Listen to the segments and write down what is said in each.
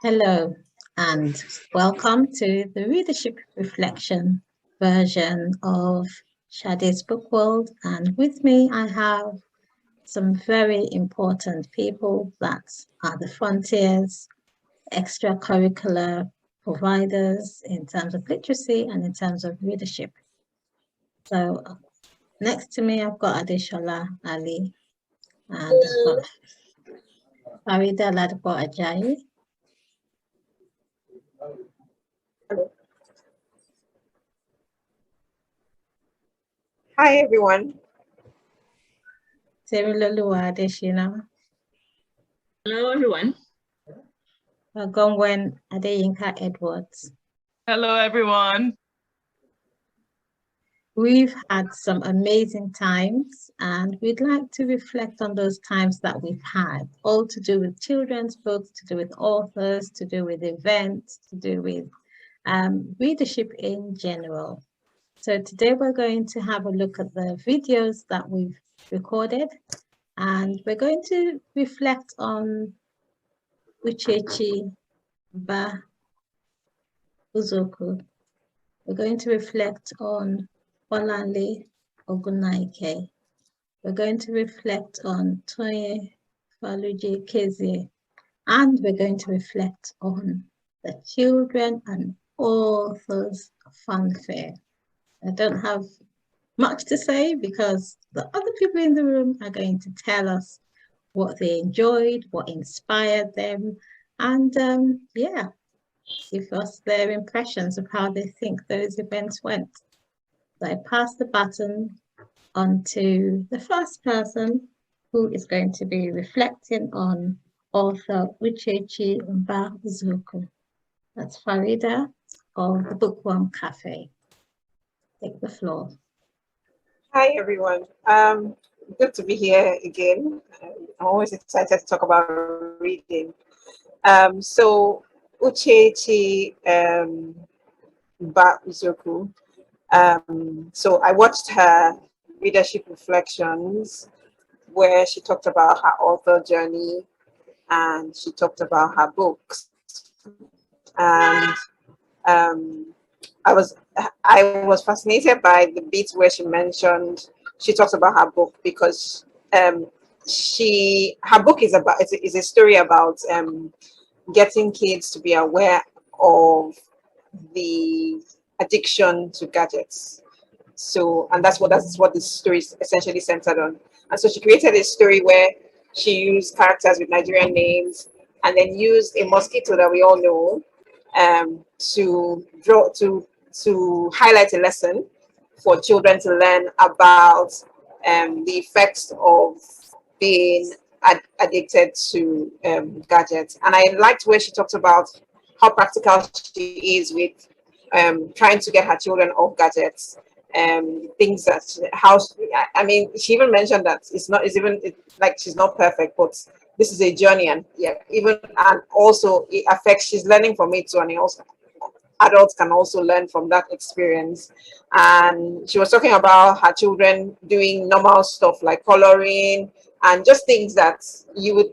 Hello and welcome to the readership reflection version of Shade's Book World. And with me, I have some very important people that are the frontiers, extracurricular providers in terms of literacy and in terms of readership. So next to me, I've got Adeshola Ali and I've got Farida Ladipo Ajayi. Hi, everyone. Temiloluwa Adeshina. Hello, everyone. Gongwen Adeyinka Edwards. Hello, everyone. We've had some amazing times and we'd like to reflect on those times that we've had, all to do with children's books, to do with authors, to do with events, to do with readership in general. So today we're going to have a look at the videos that we've recorded and we're going to reflect on Uchechi Ba Uzoku. We're going to reflect on Bolanle Ogunaike. We're going to reflect on Toye Faluje Kezie, and we're going to reflect on the Children and Authors Funfair. I don't have much to say because the other people in the room are going to tell us what they enjoyed, what inspired them, and give us their impressions of how they think those events went. So I pass the baton on to the first person who is going to be reflecting on author Uchechi Mbazuku. That's Farida of the Bookworm Cafe. Take the floor. Hi, everyone. Good to be here again. I'm always excited to talk about reading. So Uchechi Uzoku. So I watched her readership reflections where she talked about her author journey and she talked about her books. And I was fascinated by the bit where she talks about her book because her book is a story about getting kids to be aware of the addiction to gadgets. So, and that's what the story is essentially centered on. And so she created a story where she used characters with Nigerian names and then used a mosquito that we all know to highlight a lesson for children to learn about the effects of being addicted to gadgets. And I liked where she talked about how practical she is with trying to get her children off gadgets. Things that she even mentioned that like she's not perfect, but this is a journey, and also it affects. She's learning from it too, and also adults can also learn from that experience. And she was talking about her children doing normal stuff like coloring and just things that you would,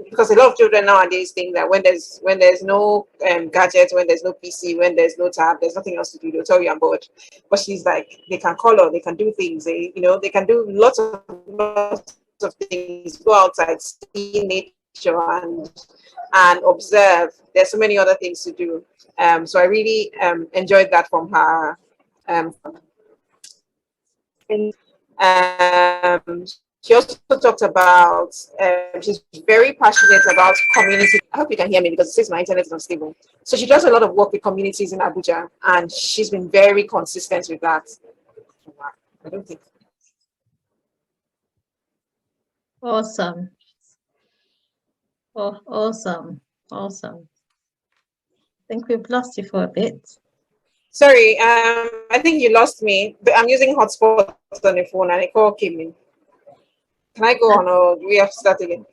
because a lot of children nowadays think that when there's no gadget, when there's no PC, when there's no tab, there's nothing else to do. They'll tell you I'm bored. But she's like, they can color, they can do things, they can do lots of things, go outside, see nature and observe. There's so many other things to do. So I really enjoyed that from her. She also talked about she's very passionate about community. I hope you can hear me because it says my internet is unstable. So she does a lot of work with communities in Abuja, and she's been very consistent with that. I don't think. Awesome. Oh, awesome. I think we've lost you for a bit. Sorry, I think you lost me, but I'm using hotspot on the phone and a call came in. Can I go on or do we have to start again?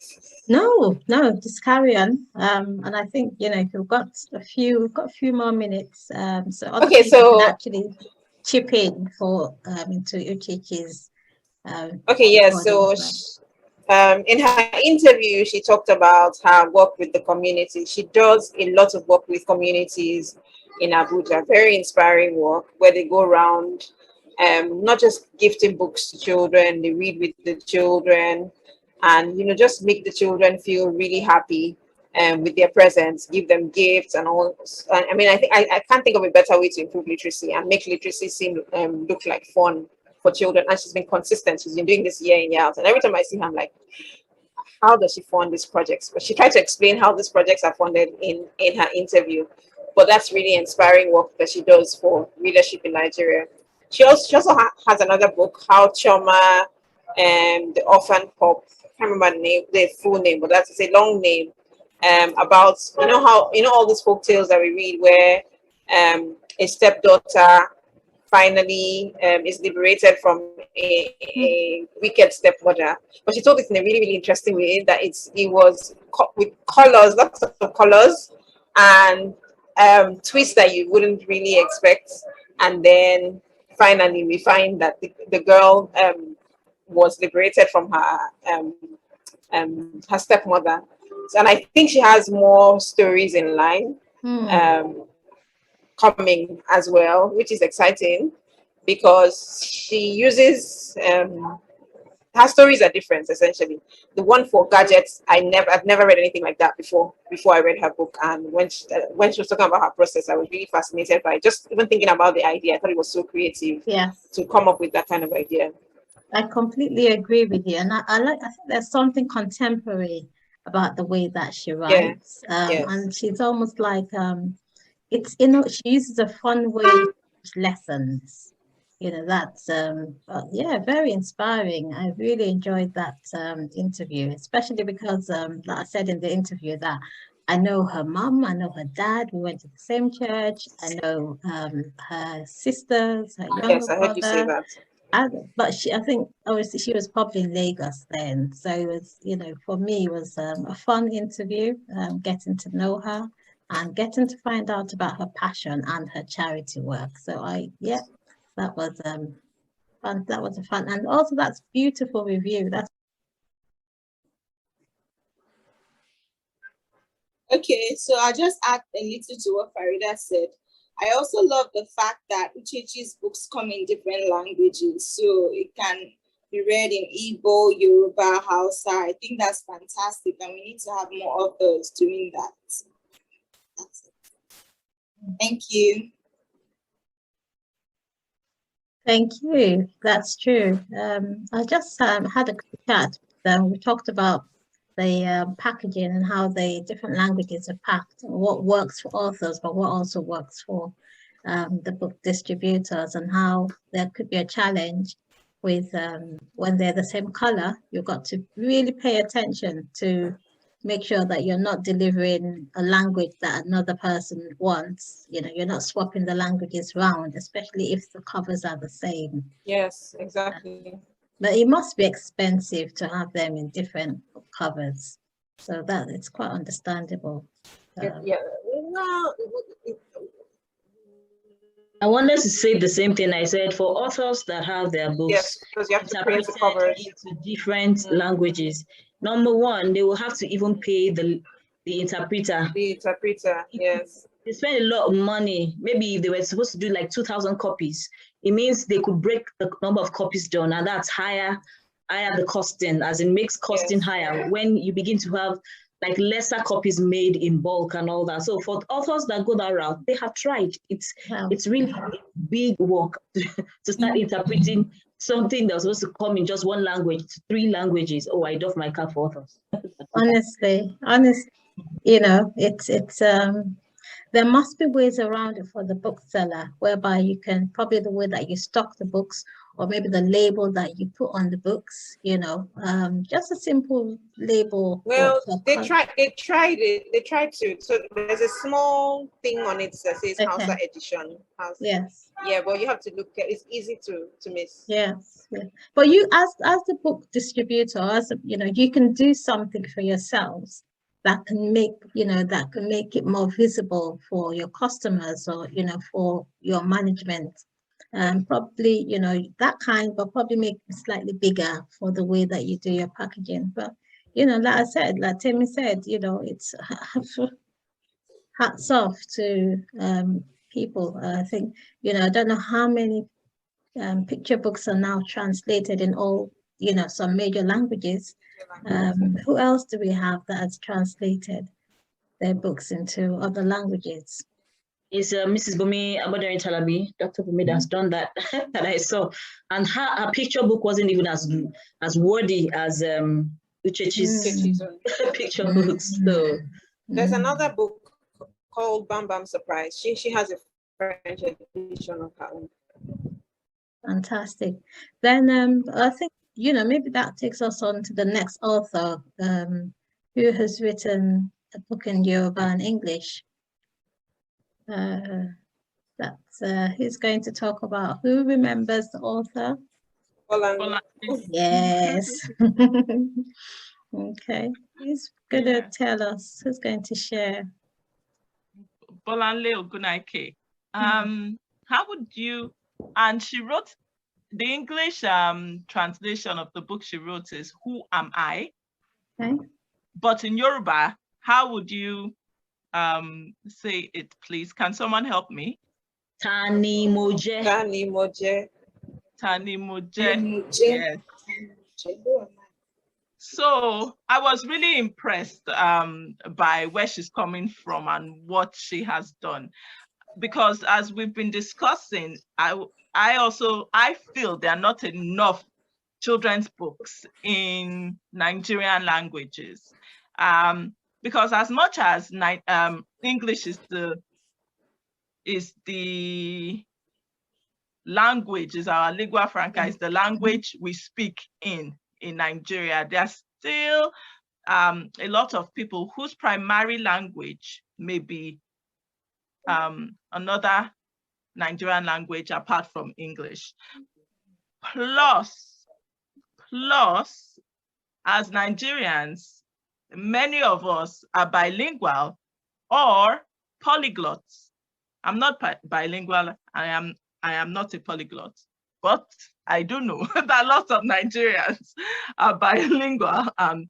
No, just carry on. And I think if we've got a few more minutes. So other people can actually chip in for into Uchechi's okay, yes. So In her interview, she talked about her work with the community. She does a lot of work with communities in Abuja, very inspiring work where they go around, not just gifting books to children, they read with the children and, you know, just make the children feel really happy with their presence, give them gifts and all. I mean, I can't think of a better way to improve literacy and make literacy seem look like fun for children. And she's been consistent. She's been doing this year in, year out. And every time I see her, I'm like, how does she fund these projects? But she tried to explain how these projects are funded in her interview. But that's really inspiring work that she does for leadership in Nigeria. She also has another book, How Choma and the Orphan Pop. I can't remember the full name, but that's a long name. About, you know, how, you know, all these folk tales that we read where a stepdaughter finally is liberated from a wicked stepmother. But she told it in a really, really interesting way that it was with colors, lots of colors, and twists that you wouldn't really expect. And then finally we find that the girl was liberated from her stepmother. And I think she has more stories in line coming as well, which is exciting because she uses her stories are different essentially. The one for gadgets, I've never read anything like that before I read her book. And when she was talking about her process, I was really fascinated by it. Just even thinking about the idea. I thought it was so creative to come up with that kind of idea. I completely agree with you, and I think there's something contemporary about the way that she writes. Yes. And she's almost like it's, you know, she uses a fun way to teach lessons. You know, that's yeah, very inspiring. I really enjoyed that interview, especially because like I said in the interview that I know her mum, I know her dad, we went to the same church, I know her sisters, her younger Yes, I heard you say that. but I think obviously she was probably in Lagos then, so it was, you know, for me it was a fun interview, getting to know her and getting to find out about her passion and her charity work. So that was fun. That was a fun, and also that's beautiful review. That's okay. So I'll just add a little to what Farida said. I also love the fact that Uchechi's books come in different languages, so it can be read in Igbo, Yoruba, Hausa. I think that's fantastic, and we need to have more authors doing that. That's it. Thank you. Thank you. That's true. I just had a chat. We talked about the packaging and how the different languages are packed, and what works for authors, but what also works for the book distributors, and how there could be a challenge with when they're the same color. You've got to really pay attention to make sure that you're not delivering a language that another person wants. You know, you're not swapping the languages around, especially if the covers are the same. Yes, exactly. But it must be expensive to have them in different covers, so that it's quite understandable. Yeah. Well, I wanted to say the same thing I said for authors that have their books. Yes, because you have to create the covers into different languages. Number one, they will have to even pay the interpreter. The interpreter, yes. They spend a lot of money. Maybe they were supposed to do like 2,000 copies. It means they could break the number of copies done, and that's higher the costing, as it makes costing higher when you begin to have like lesser copies made in bulk and all that. So for authors that go that route, they have tried. It's really big work to start interpreting something that's supposed to come in just one language to 3 languages. Oh, I doff my cap for authors. Honestly, you know, it's there must be ways around it for the bookseller, whereby you can, probably the way that you stock the books, or maybe the label that you put on the books, you know, just a simple label. Well, they tried it. They tried to. So there's a small thing on it that says Hausa edition. Yes. Yeah, but you have to look at. It's easy to miss. Yes. Yeah. But you, as the book distributor, as you know, you can do something for yourselves that can make, you know, that can make it more visible for your customers, or, you know, for your management, Probably, you know, that kind, but probably make it slightly bigger for the way that you do your packaging. But, you know, like I said, like Timmy said, you know, it's hats off to people. I think, you know, I don't know how many picture books are now translated in all, you know, some major languages. Who else do we have that has translated their books into other languages? Is Mrs. Bumi Abadari Talabi, Dr. Bumi has done that that I saw, and her picture book wasn't even as wordy as Uchechi's picture books. So there's another book called Bam Bam Surprise. She has a French edition of her own. Fantastic. Then I think, you know, maybe that takes us on to the next author who has written a book in Yoruba and English. Who's going to talk about, who remembers the author? Yes. Okay. Who's going to tell us? Who's going to share? Bolanle Ogunaike. How would you, and she wrote, the English translation of the book she wrote is Who Am I? Okay. But in Yoruba, how would you say it, please? Can someone help me? Tani Moje. Tani Moje. Tani Moje. Yes. So I was really impressed by where she's coming from and what she has done, because as we've been discussing, I feel there are not enough children's books in Nigerian languages, because as much as English is the language, is our lingua franca, is the language we speak in Nigeria, there's still a lot of people whose primary language may be another Nigerian language apart from English. Plus, as Nigerians, many of us are bilingual or polyglots. I'm not bilingual, I am not a polyglot, but I do know that lots of Nigerians are bilingual and,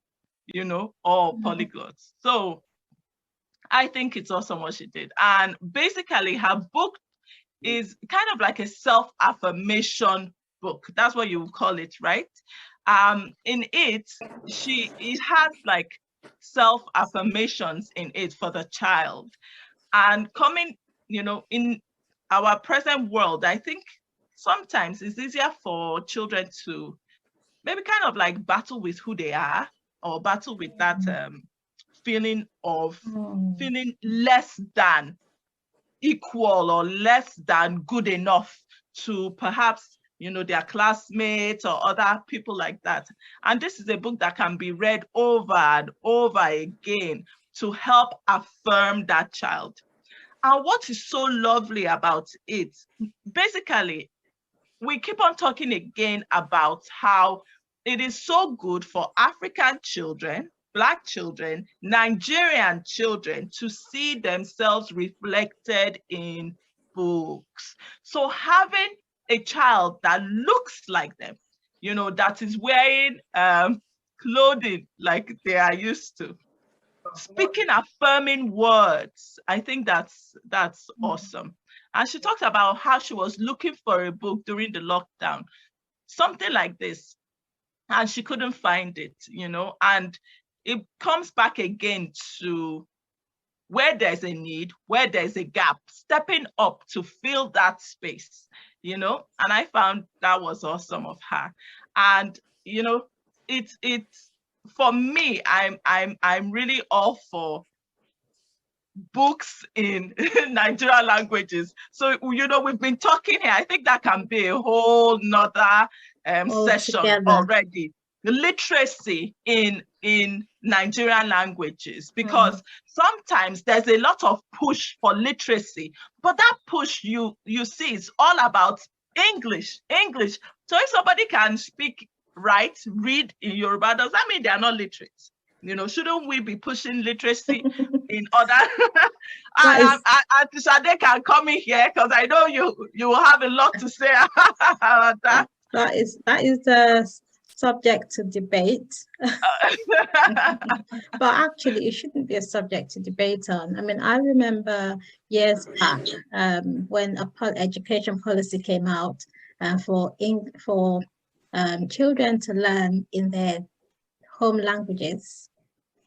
you know, or polyglots. So I think it's awesome what she did. And basically her book is kind of like a self-affirmation book. That's what you would call it, right? In it has like self-affirmations in it for the child. And coming, you know, in our present world, I think sometimes it's easier for children to maybe kind of like battle with who they are, or battle with that feeling of feeling less than equal or less than good enough to perhaps, you know, their classmates or other people like that. And this is a book that can be read over and over again to help affirm that child. And what is so lovely about it, basically, we keep on talking again about how it is so good for African children, Black children, Nigerian children to see themselves reflected in books. So having a child that looks like them, you know, that is wearing clothing like they are used to, speaking affirming words, I think that's awesome. And she talked about how she was looking for a book during the lockdown, something like this, and she couldn't find it, you know, and it comes back again to where there's a need, where there's a gap, stepping up to fill that space, you know, and I found that was awesome of her. And, you know, it's for me, I'm really all for books in Nigerian languages. So, you know, we've been talking here. I think that can be a whole nother session already. The literacy in Nigerian languages, because sometimes there's a lot of push for literacy, but that push you see is all about English. So if somebody can speak, write, read in Yoruba, does that mean they are not literate? You know, shouldn't we be pushing literacy in other. Auntie Sade can come in here because I know you will have a lot to say about that. That is the subject to debate. But actually, it shouldn't be a subject to debate on. I mean, I remember years back when education policy came out for children to learn in their home languages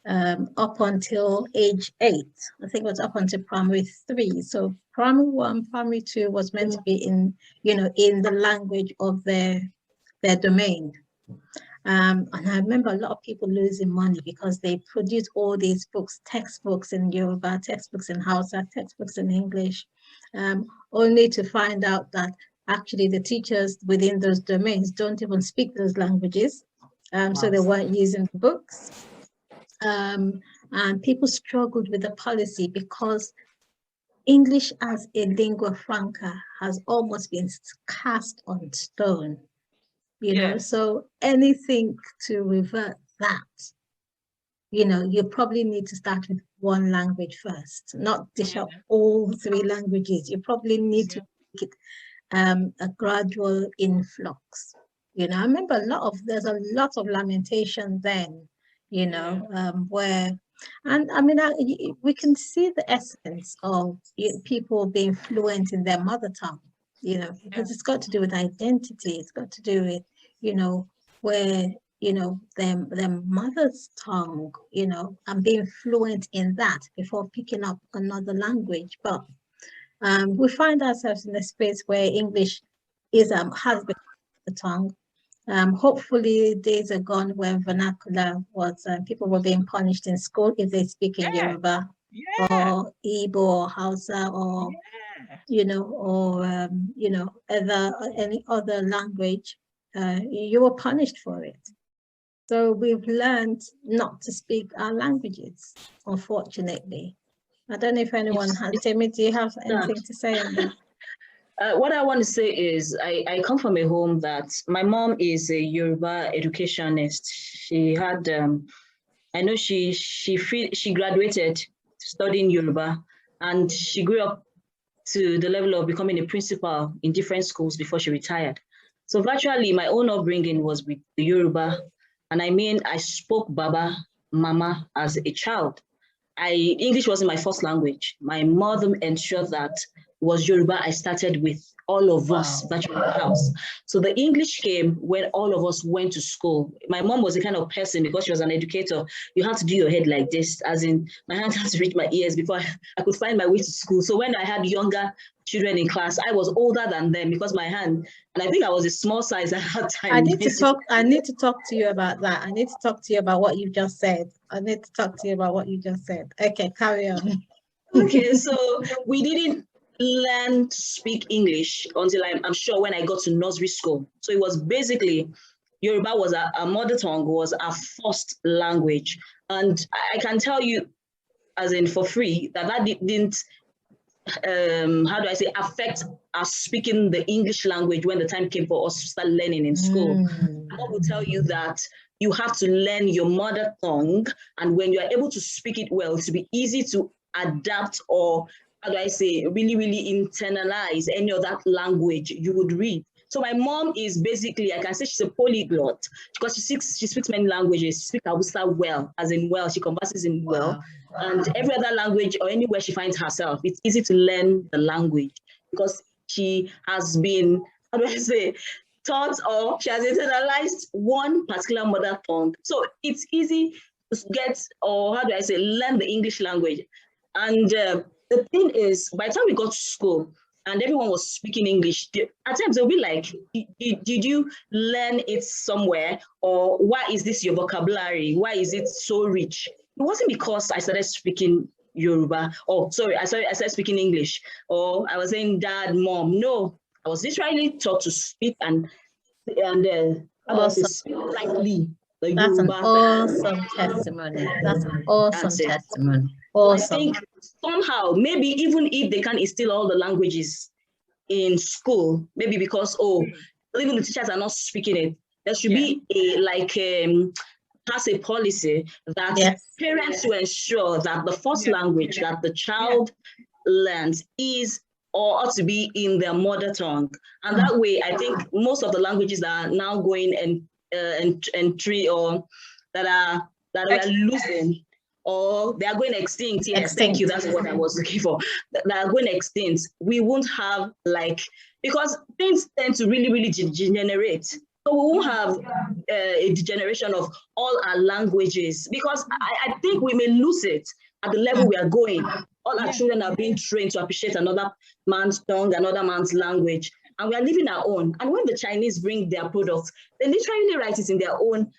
up until age 8. I think it was up until primary 3. So primary 1, primary 2 was meant to be in the language of their domain. And I remember a lot of people losing money because they produced all these books, textbooks in Yoruba, textbooks in Hausa, textbooks in English, only to find out that actually the teachers within those domains don't even speak those languages. So they weren't using the books. And people struggled with the policy because English as a lingua franca has almost been cast on stone. You know, so anything to revert that, you probably need to start with one language first, not dish up all 3 languages. You probably need to make it a gradual influx. I remember there's a lot of lamentation then, where, and I mean, we can see the essence of people being fluent in their mother tongue, because it's got to do with identity. It's got to do with, where, their mother's tongue, and being fluent in that before picking up another language. But we find ourselves in a space where English has become the tongue. Hopefully days are gone where vernacular was, people were being punished in school if they speak in Yoruba or Igbo or Hausa or, any other language. You were punished for it. So we've learned not to speak our languages, unfortunately. I don't know if anyone has. Timmy, do you have anything to say on that? What I want to say is I come from a home that my mom is a Yoruba educationist. She had, I know she graduated studying Yoruba, and she grew up to the level of becoming a principal in different schools before she retired. So virtually my own upbringing was with the Yoruba. And I mean, I spoke Baba, Mama as a child. English wasn't my first language. My mother ensured that it was Yoruba I started with all of us virtually in the house. So the English came when all of us went to school. My mom was the kind of person, because she was an educator, you had to do your head like this, as in my hands had to reach my ears before I could find my way to school. So when I had younger children in class, I was older than them because my hand, and I think I was a small size at that time. I need to talk to you about that. I need to talk to you about what you just said. Okay, carry on. Okay, so we didn't learn to speak English until I'm sure when I got to nursery school. So it was basically Yoruba was our mother tongue, was our first language. And I can tell you, as in for free, that didn't affect us speaking the English language when the time came for us to start learning in school. I will tell you that you have to learn your mother tongue, and when you are able to speak it well, to be easy to adapt, or really, really internalize any of that language you would read. So my mom is basically, I can say she's a polyglot, because she speaks many languages. She speaks Hausa well, as in well, she converses in well. And every other language or anywhere she finds herself, it's easy to learn the language because she has been, taught, or she has internalized one particular mother tongue. So it's easy to get, or learn the English language. And the thing is, by the time we got to school and everyone was speaking English, at times they'll be like, did you learn it somewhere? Or why is this your vocabulary? Why is it so rich? It wasn't because I started speaking Yoruba, I started speaking English, or I was saying dad, mom. No, I was literally taught to speak and speak lightly. That's an awesome testimony. That's an awesome testimony. Awesome. I think somehow, maybe even if they can't instill all the languages in school, maybe because even the teachers are not speaking it, there should be pass a policy that parents to ensure that the first language that the child learns is or ought to be in their mother tongue. And that way, I think most of the languages that are now going entry or that we're losing, or they are going extinct. Yes, thank you. That's what I was looking for. That are going extinct. We won't have because things tend to really degenerate. So we won't have a degeneration of all our languages, because I think we may lose it at the level we are going. All our children are being trained to appreciate another man's tongue, another man's language, and we are living our own. And when the Chinese bring their products, they literally write it in their own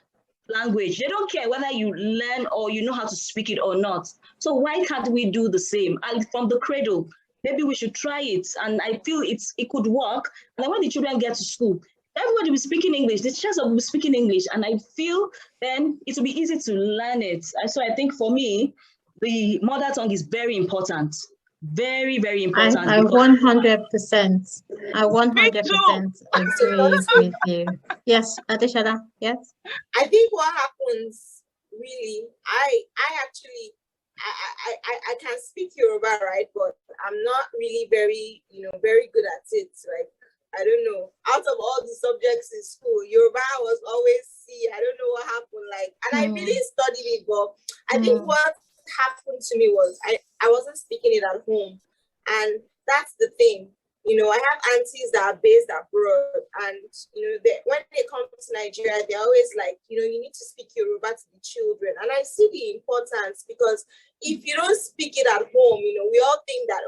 language. They don't care whether you learn or you know how to speak it or not. So why can't we do the same? And from the cradle, maybe we should try it. And I feel it could work. And then when the children get to school, everybody will be speaking English. The teachers will be speaking English. And I feel then it will be easy to learn it. And so I think for me, the mother tongue is very important. Very important. I 100%. I 100% agree with you. Yes, Adeshada. Yes. I think what happens really, I can speak Yoruba, right? But I'm not really very good at it. Like, I don't know. Out of all the subjects in school, Yoruba was always C. I don't know what happened. And I really studied it, but I think what happened to me was I wasn't speaking it at home. And that's the thing. I have aunties that are based abroad, and when they come to Nigeria, they're always like, you need to speak Yoruba to the children. And I see the importance, because if you don't speak it at home, we all think that,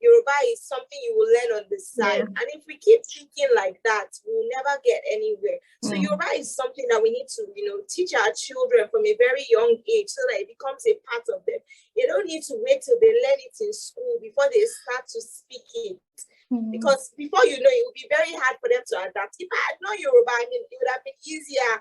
Yoruba is something you will learn on the side. And if we keep thinking like that, we'll never get anywhere. So Yoruba is something that we need to, teach our children from a very young age, so that it becomes a part of them. They don't need to wait till they learn it in school before they start to speak it. Because before it will be very hard for them to adapt. If I had known Yoruba, it would have been easier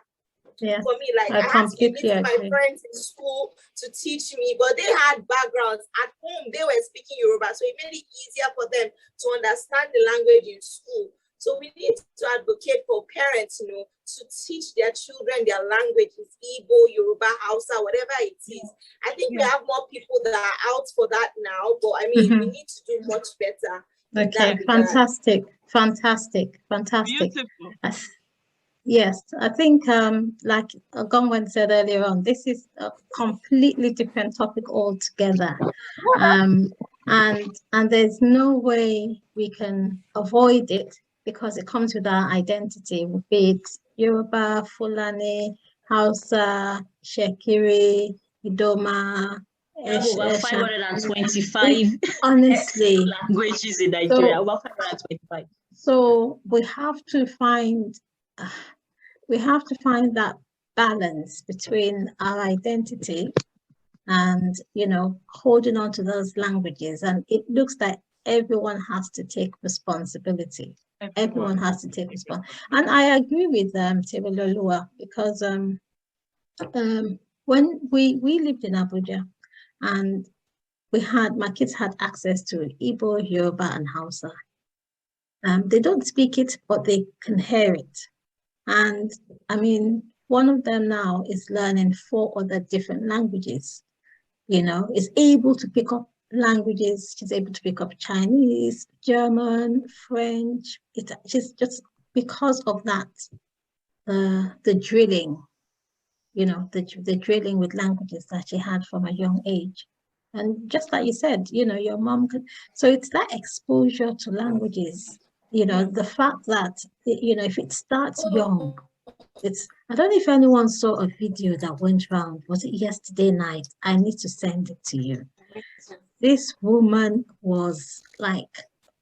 for me. I had to be meeting my friends in school to teach me, but they had backgrounds at home. They were speaking Yoruba, so it made it easier for them to understand the language in school. So we need to advocate for parents, to teach their children their languages, Igbo, Yoruba, Hausa, whatever it is. I think we have more people that are out for that now, but I mean, we need to do much better. Okay, fantastic. Beautiful. Yes, I think like Gongwen said earlier on, this is a completely different topic altogether. And there's no way we can avoid it, because it comes with our identity, be it Yoruba, Fulani, Hausa, Shekiri, Idoma, over 525 honestly languages in Nigeria. Over 525. So we have to find that balance between our identity and holding on to those languages. And it looks like everyone has to take responsibility. Everyone has to take responsibility. And I agree with Tebelolua, because when we lived in Abuja, and my kids had access to Igbo, Yoruba, and Hausa. They don't speak it, but they can hear it. And I mean, one of them now is learning 4 other different languages. Is able to pick up languages. She's able to pick up Chinese, German, French. It's just because of that, the drilling. The drilling with languages that she had from a young age. And just like you said, your mom could. So it's that exposure to languages, the fact that, if it starts young, I don't know if anyone saw a video that went around, was it yesterday night? I need to send it to you. This woman was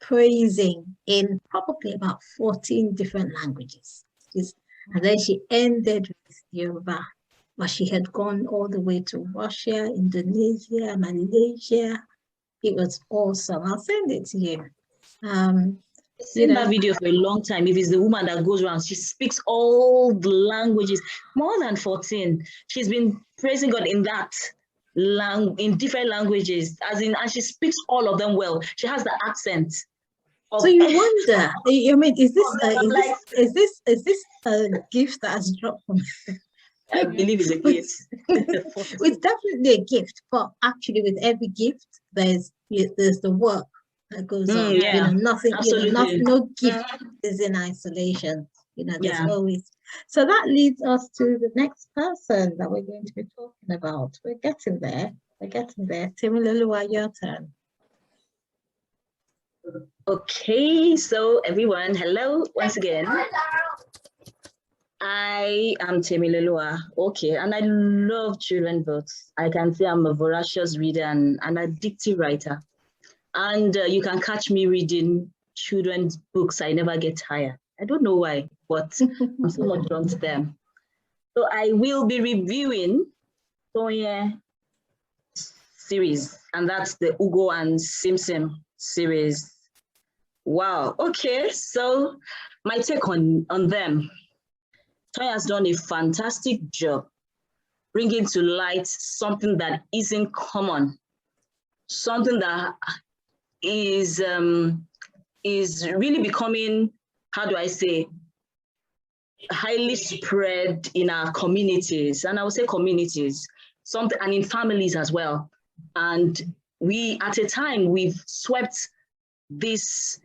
praising in probably about 14 different languages. And then she ended with Yoruba. But she had gone all the way to Russia, Indonesia, Malaysia. It was awesome. I'll send it to you. I've seen that video for a long time. If it's the woman that goes around, she speaks all the languages, more than 14. She's been praising God in that in different languages, and she speaks all of them well. She has the accent. So you wonder, I mean, is this a gift that has dropped from I believe it's a gift. It's definitely a gift, but actually with every gift, there's the work that goes on. Yeah, You know, nothing, absolutely. no gift is in isolation. You know, there's Yeah. always. So that leads us to the next person that we're going to be talking about. We're getting there. We're getting there. Temiloluwa, your turn. Okay, so everyone, hello once again. I am Temiloluwa. Okay, and I love children books. I can say I'm a voracious reader and an addictive writer. And you can catch me reading children's books. I never get tired. I don't know why, but I'm so much drawn to them. So I will be reviewing Toye series, and that's the Ugo and Simpson series. Wow, okay, so my take on them. Toye has done a fantastic job bringing to light something that isn't common, something that is really becoming, how do I say, highly spread in our communities, and I would say communities, something, and in families as well. And we, at a time, we've swept this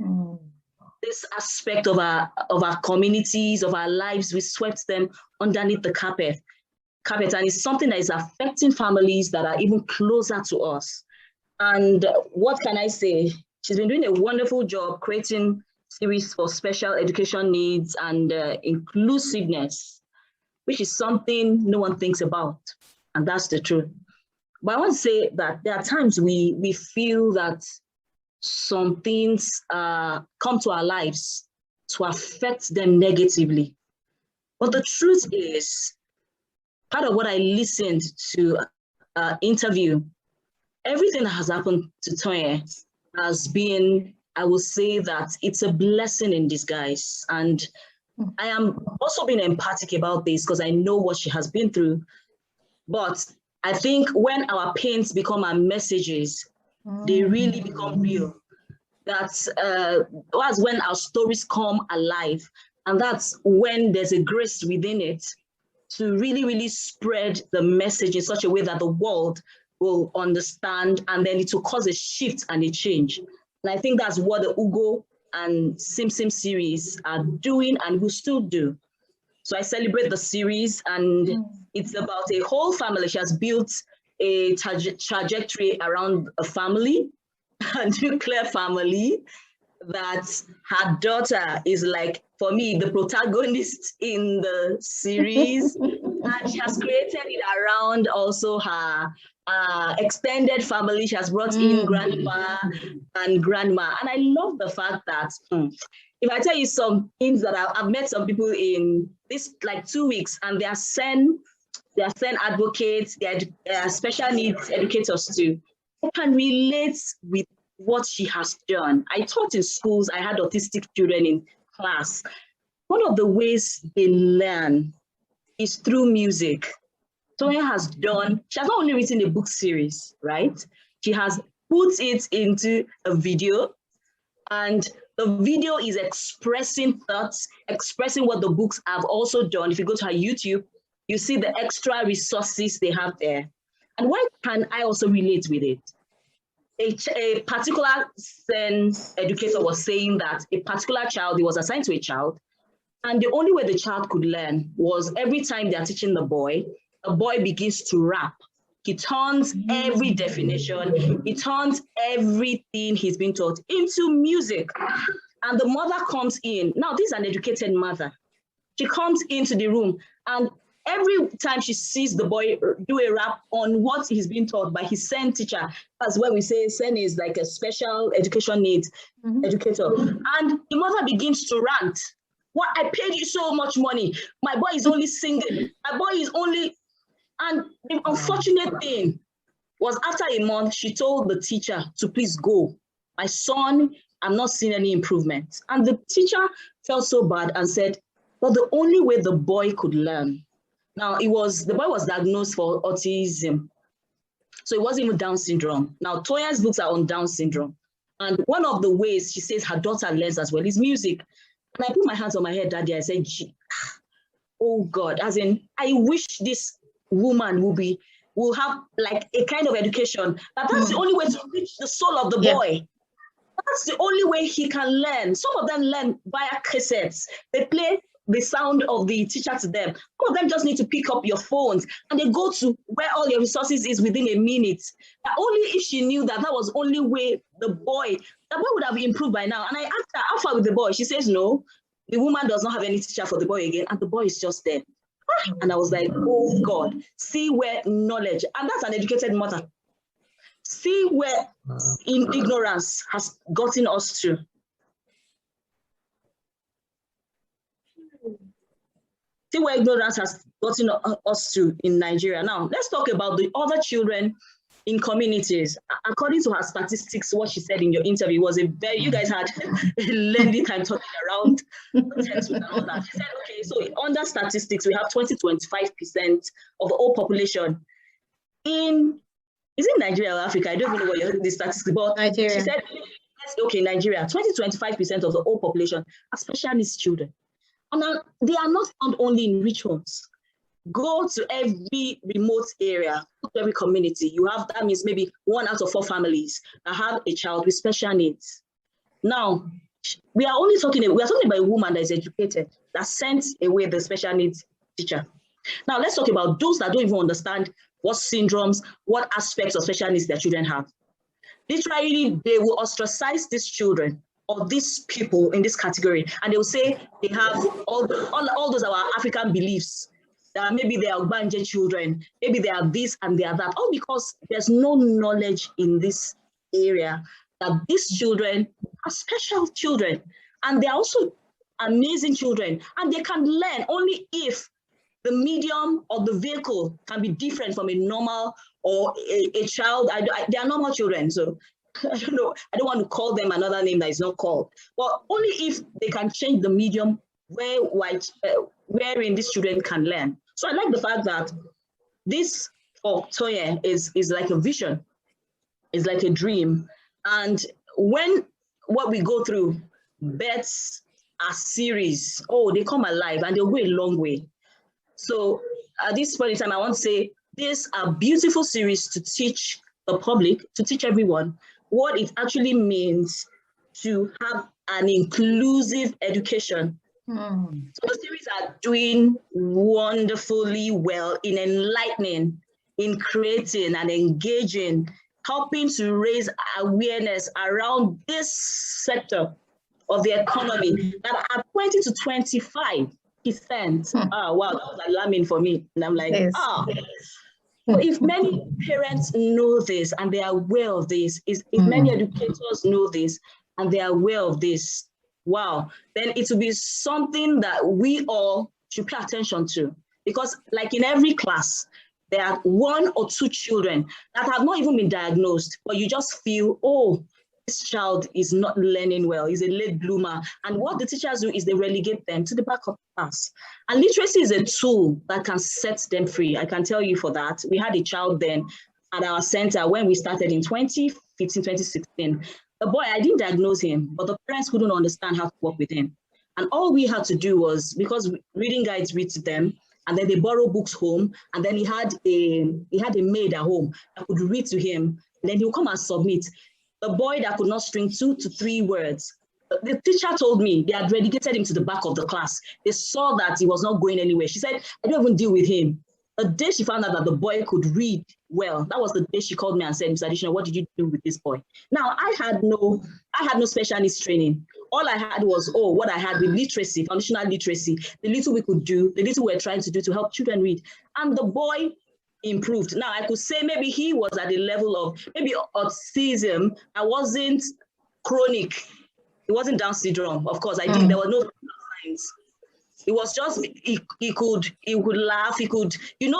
aspect of our communities, of our lives, we swept them underneath the carpet, and it's something that is affecting families that are even closer to us. And what can I say? She's been doing a wonderful job creating series for special education needs and inclusiveness, which is something no one thinks about, and that's the truth. But I want to say that there are times we feel that some things come to our lives to affect them negatively. But the truth is, part of what I listened to interview, everything that has happened to Toye has been, I will say that it's a blessing in disguise. And I am also being empathic about this because I know what she has been through. But I think when our pains become our messages, they really become real. That's when our stories come alive. And that's when there's a grace within it to really, really spread the message in such a way that the world will understand, and then it will cause a shift and a change. And I think that's what the Ugo and Simpson series are doing and will still do. So I celebrate the series, and it's about a whole family. She has built a trajectory around a family, a nuclear family, that her daughter is like, for me, the protagonist in the series. And she has created it around also her extended family. She has brought in grandpa and grandma. And I love the fact that, if I tell you some things that I've met some people in this like 2 weeks, and they are SEN advocates, they are special needs educators too. I can relate with what she has done. I taught in schools, I had autistic children in class. One of the ways they learn is through music. Toye has she has not only written a book series, right? She has put it into a video, and the video is expressing thoughts, expressing what the books have also done. If you go to her YouTube, you see the extra resources they have there. And why can I also relate with it? A particular SEN educator was saying that a particular child, he was assigned to a child, and the only way the child could learn was every time they're teaching the boy begins to rap. He turns every definition, he turns everything he's been taught into music. And the mother comes in. Now, this is an educated mother. She comes into the room, and every time she sees the boy do a rap on what he's been taught by his SEN teacher, that's when we say SEN is like a special education needs educator. And the mother begins to rant. What, I paid you so much money. My boy is only singing. My boy is only, and the unfortunate thing was after a month, she told the teacher to please go. My son, I'm not seeing any improvement. And the teacher felt so bad and said, but the only way the boy could learn. Now, the boy was diagnosed for autism. So it wasn't even Down syndrome. Now, Toya's books are on Down syndrome. And one of the ways she says her daughter learns as well is music. And I put my hands on my head that day. I said, oh God, as in, I wish this woman will have like a kind of education. But that's the only way to reach the soul of the boy. That's the only way he can learn. Some of them learn via cassettes. They play the sound of the teacher to them. Some of them just need to pick up your phones and they go to where all your resources is within a minute. But only if she knew that was only way the boy would have improved by now. And I asked her, how far with the boy? She says, no, the woman does not have any teacher for the boy again. And the boy is just there. And I was like, oh God, see where knowledge, and that's an educated mother. See where ignorance has gotten us to. See where ignorance has gotten us to in Nigeria. Now, let's talk about the other children in communities. According to her statistics, what she said in your interview was you guys had a lengthy time talking around text and all that. She said, okay, so under statistics, we have 20-25% of the whole population is it Nigeria or Africa? I don't even know what you're the statistics, but Nigeria. She said, okay, Nigeria, 20-25% of the whole population are special needs children. And they are not found only in rich homes. Go to every remote area, to every community. You have, that means maybe 1 out of 4 families that have a child with special needs. Now, we are talking about a woman that is educated, that sent away the special needs teacher. Now, let's talk about those that don't even understand what syndromes, what aspects of special needs their children have. Literally, they will ostracize these children or these people in this category, and they will say they have all those our African beliefs, that maybe they are Ogbanje children, maybe they are this and they are that, all because there's no knowledge in this area that these children are special children, and they're also amazing children, and they can learn only if the medium or the vehicle can be different from a normal or a child. They are normal children, so I don't know. I don't want to call them another name that is not called. But only if they can change the medium wherein these children can learn. So I like the fact that this for Toye is like a vision, is like a dream. And when what we go through, bets are series. Oh, they come alive and they'll go a long way. So at this point in time, I want to say these are beautiful series to teach the public, to teach everyone what it actually means to have an inclusive education. So the series are doing wonderfully well in enlightening, in creating and engaging, helping to raise awareness around this sector of the economy that are 20-25%. Oh, wow, that was alarming for me. And I'm like, So if many parents know this and they are aware of this, if many educators know this and they are aware of this, wow, then it will be something that we all should pay attention to. Because like in every class, there are 1 or 2 children that have not even been diagnosed, but you just feel, oh, this child is not learning well, he's a late bloomer. And what the teachers do is they relegate them to the back of the class. And literacy is a tool that can set them free. I can tell you for that. We had a child then at our center when we started in 2015, 2016. The boy, I didn't diagnose him, but the parents couldn't understand how to work with him. And all we had to do was, because reading guides read to them, and then they borrow books home, and then he had a maid at home that could read to him, and then he'll come and submit. The boy that could not string 2 to 3 words, the teacher told me they had relegated him to the back of the class. They saw that he was not going anywhere. She said, I don't even deal with him. The day she found out that the boy could read well, that was the day she called me and said, Mr. Additional, what did you do with this boy? Now, I had no special needs training. All I had was, what I had with literacy, foundational literacy, the little we could do, the little we're trying to do to help children read. And the boy improved. Now, I could say maybe he was at the level of maybe autism. I wasn't chronic. It wasn't Down syndrome. Of course, there were no signs. It was just, he could laugh, he could,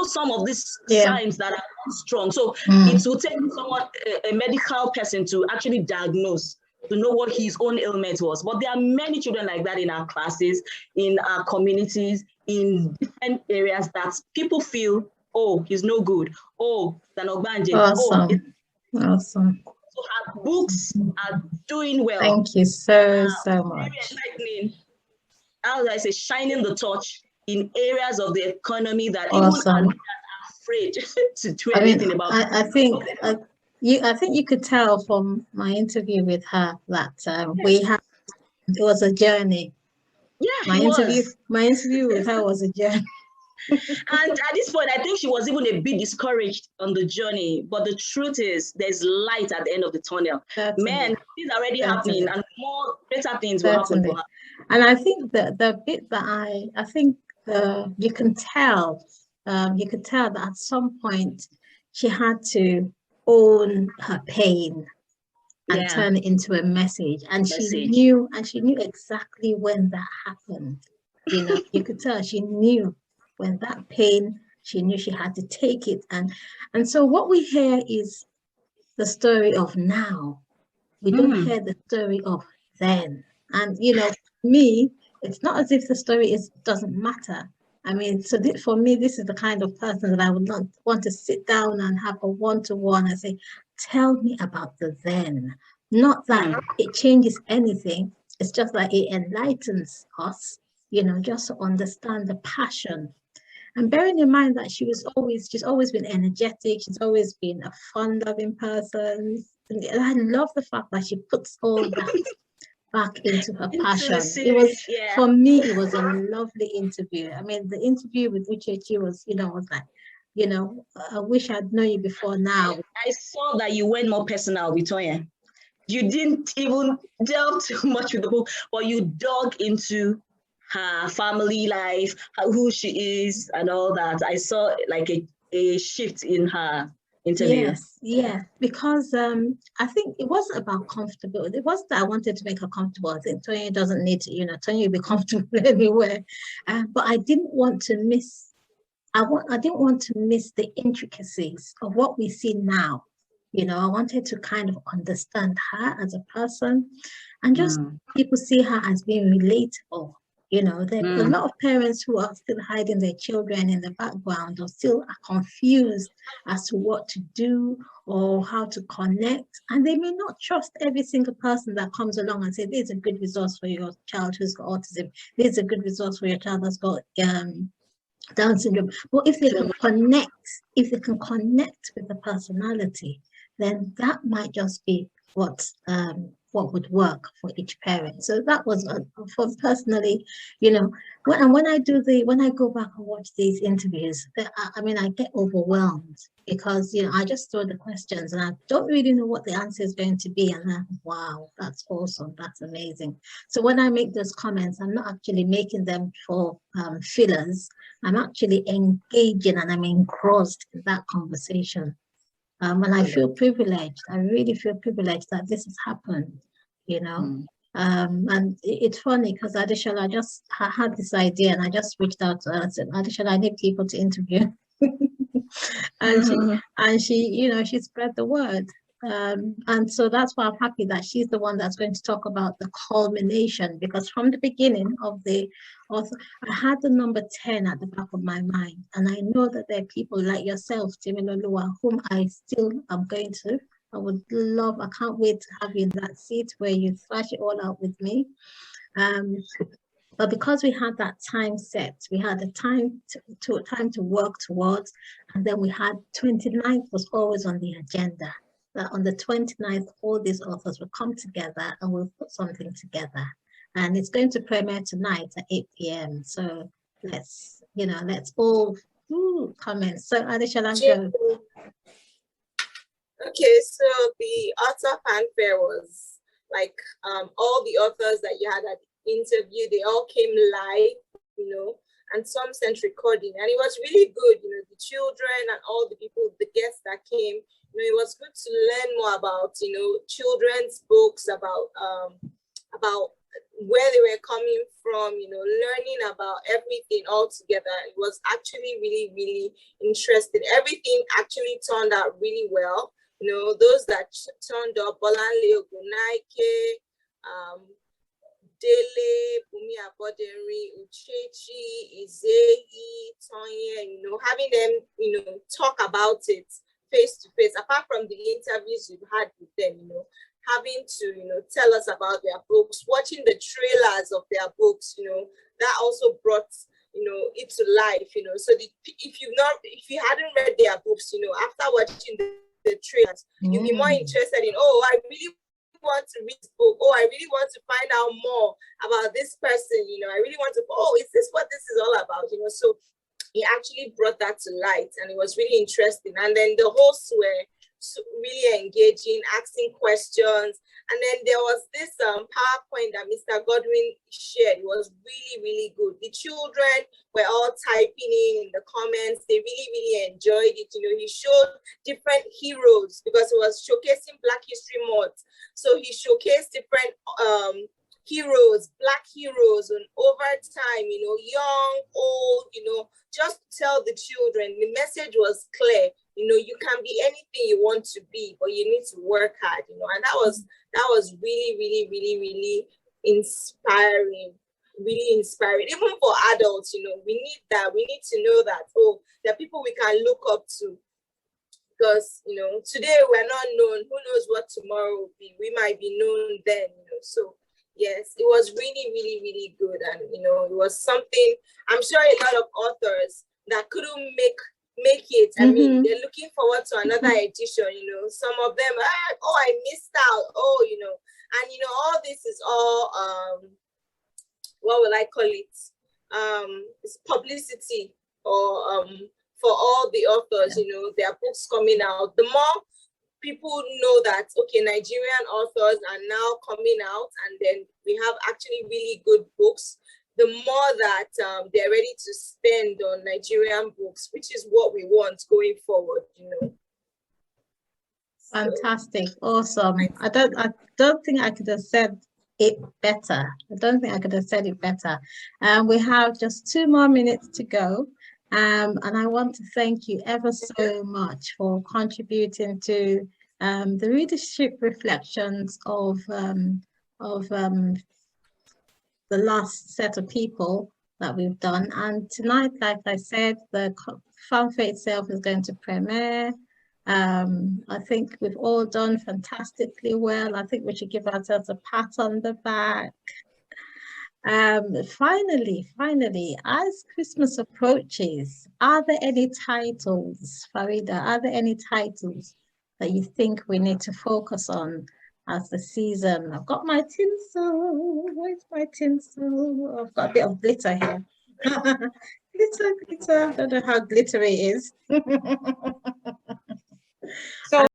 some of these signs that are strong. So it would take someone, a medical person to actually diagnose, to know what his own ailment was. But there are many children like that in our classes, in our communities, in different areas that people feel, oh, he's no good. Oh, he's an Ogbanje. Awesome. Awesome. So our books are doing well. Thank you so much. Very exciting. How do I say, shining the torch in areas of the economy that Awesome. even are afraid to do I mean, anything about. I think you could tell from my interview with her that it was a journey. Yeah, My interview with her was a journey. And at this point, I think she was even a bit discouraged on the journey. But the truth is, there's light at the end of the tunnel. Certainly. Man, things are already happening, and more better things will Certainly. happen for her. And I think that the bit that I think you can tell that at some point she had to own her pain and turn it into a message. And she knew exactly when that happened. You know, you could tell she knew when that pain, she knew she had to take it. And so what we hear is the story of now. We don't hear the story of then. And you know, for me, it's not as if the story doesn't matter. I mean, so for me, this is the kind of person that I would not want to sit down and have a one-to-one and say, tell me about the then. Not that it changes anything. It's just that it enlightens us, you know, just to understand the passion. And bearing in mind that she's always been energetic. She's always been a fun-loving person. And I love the fact that she puts all that back into her passion. It was, for me, it was a lovely interview. I mean, the interview with Uchechi was like, you know, I wish I'd known you before now. I saw that you went more personal, Victoria. You didn't even delve too much with the book, but you dug into her family life, who she is, and all that. I saw like a shift in her interview. Yes, because I think it wasn't about comfortable. It wasn't that I wanted to make her comfortable. I think Tonya doesn't need to, Tonya will be comfortable anywhere. But I didn't want to miss. I didn't want to miss the intricacies of what we see now. You know, I wanted to kind of understand her as a person, and just people see her as being relatable. You know, there are a lot of parents who are still hiding their children in the background or still are confused as to what to do or how to connect. And they may not trust every single person that comes along and say, there's a good resource for your child who's got autism. There's a good resource for your child that's got Down syndrome. Well, if they can connect with the personality, then that might just be what would work for each parent. So that was for personally, you know, when I go back and watch these interviews, I mean, I get overwhelmed because, you know, I just throw the questions and I don't really know what the answer is going to be. And I'm, wow, that's awesome. That's amazing. So when I make those comments, I'm not actually making them for fillers. I'm actually engaging and I'm engrossed in that conversation. And I feel privileged. I really feel privileged that this has happened, you know. And it's funny because Adishala just had this idea and I just reached out to her and said, Adishala, I need people to interview. and she, you know, she spread the word. And so that's why I'm happy that she's the one that's going to talk about the culmination, because from the beginning of the author, I had the number 10 at the back of my mind. And I know that there are people like yourself, Timilolua, whom I still am going to. I can't wait to have you in that seat where you thrash it all out with me. But because we had that time set, we had a time to work towards, and then we had 29th was always on the agenda. That on the 29th, all these authors will come together and we'll put something together. And it's going to premiere tonight at 8 p.m. So let's all come in. So Adi, shall I go? Okay, so the author fanfare was like all the authors that you had at the interview, they all came live, you know, and some sent recording, and it was really good, you know, the children and all the people, the guests that came. You know, it was good to learn more about, you know, children's books, about where they were coming from, you know, learning about everything all together. It was actually really, really interesting. Everything actually turned out really well. You know, those that turned up, Bolanle Ogunaike, Dele, Bumi Aboderi, Uchechi, Izeyi, Tonya, you know, having them, you know, talk about it face to face, apart from the interviews you've had with them, you know, having to, you know, tell us about their books, watching the trailers of their books, you know, that also brought it to life, So if you hadn't read their books, after watching the trailers, you'll be more interested in, oh, I really want to read this book. Oh, I really want to find out more about this person. I really want to, oh, is this what this is all about? So he actually brought that to light, and it was really interesting. And then the hosts were really engaging, asking questions. And then there was this PowerPoint that Mr. Godwin shared. It was really, really good. The children were all typing in the comments. They really, really enjoyed it. He showed different heroes because it was showcasing Black History Month. So he showcased different heroes, Black heroes, and over time, young, old, just tell the children. The message was clear. You can be anything you want to be, but you need to work hard, and that was really, really, really, really inspiring, really inspiring. Even for adults, we need that. We need to know that, oh, there are people we can look up to. Because, today we're not known. Who knows what tomorrow will be? We might be known then, So, yes, it was really, really, really good. And, it was something, I'm sure a lot of authors that couldn't make it. I mean, they're looking forward to another edition, Some of them, oh, I missed out. Oh, and, all this is all, what will I call it? It's publicity or for all the authors, their books coming out. The more people know that, okay, Nigerian authors are now coming out, and then we have actually really good books, the more that they're ready to spend on Nigerian books, which is what we want going forward, Fantastic, awesome. I don't think I could have said it better. I don't think I could have said it better. We have just 2 more minutes to go. And I want to thank you ever so much for contributing to the readership reflections of the last set of people that we've done. And tonight, like I said, the fanfare itself is going to premiere. I think we've all done fantastically well. I think we should give ourselves a pat on the back. Finally, as Christmas approaches, are there any titles, Farida, are there any titles that you think we need to focus on as the season? I've got my tinsel. Where's my tinsel? I've got a bit of glitter here. Glitter. I don't know how glittery it is. So